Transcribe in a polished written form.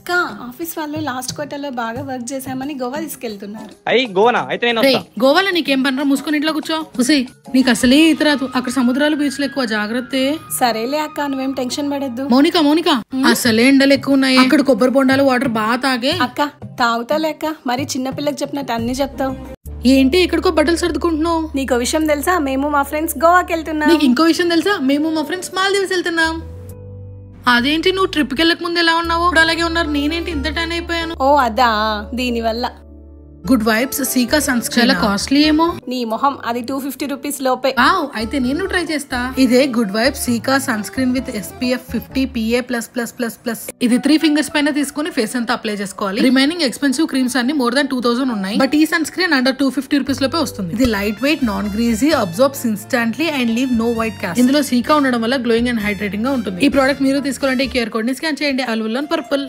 అక్క ఆఫీస్ వాళ్ళు last quarter లో బాగా వర్క్ చేసామని గోవా తీసుకెళ్తున్నారు. గోవానా అయితే నేను వస్తా. గోవాలో నీకేం పనరా, మూసుకొని ఇంట్లో కూర్చో. ఉసి నీకు అసలే ఈత రాదు, అక్కడ సముద్రాలు బీచ్లు ఎక్కువ, జాగ్రత్త. సరేలే అక్క నువ్వేం టెన్షన్ పడద్దు. మౌనిక అసలే ఎండలు ఎక్కువ ఉన్నాయి, అక్కడ కొబ్బరి బొండాలు వాటర్ బాగా తాగే. అక్క తాగుతాలే అక్క, మరి చిన్నపిల్లకి చెప్పినట్టు అన్ని చెప్తావు ఏంటి ఇక్కడికో బట్టలు సర్దుకుంటున్నావు? నీకో విషయం తెలుసా, మేము మా ఫ్రెండ్స్ గోవాకి వెళ్తున్నాం. నీకు ఇంకో విషయం తెలుసా, మేము మా ఫ్రెండ్స్ మాల్దీవ్స్ వెళ్తున్నాం. అదేంటి నువ్వు ట్రిప్ కి వెళ్ళక ముందు ఎలా ఉన్నావు, ఇప్పుడు అలాగే ఉన్నారు, నేనేంటి ఇంత టైం అయిపోయాను? ఓ అదా, దీని వల్ల. Good Vibes cica sun screen చాలా కాస్ట్లీ ఏమో. నీ మొహం, అది 250 రూపీస్ లోపే. అయితే నేను ట్రై చేస్తా. ఇదే Good Vibes cica sunscreen with SPF 50 PA++++. ఇది 3 ఫింగర్స్ పైన తీసుకుని ఫేస్ అంతా అప్లై చేసుకోవాలి. రిమైనింగ్ ఎక్స్పెన్సివ్ క్రీమ్స్ అన్ని more than 2000 ఉన్నాయి, బట్ ఈ సన్ స్క్రీన్ అండర్ 250 రూపీస్ లోపే వస్తుంది. ఇది light weight, non greasy, absorbs instantly and leave no white cast. ఇందులో సీకా ఉండడం వల్ల గ్లోయింగ్ అండ్ హైడ్రేటింగ్ గా ఉంటుంది. ఈ ప్రోడక్ట్ మీరు తీసుకోవాలంటే QR కోడ్ ని స్కాన్ చేయండి. Available on purple.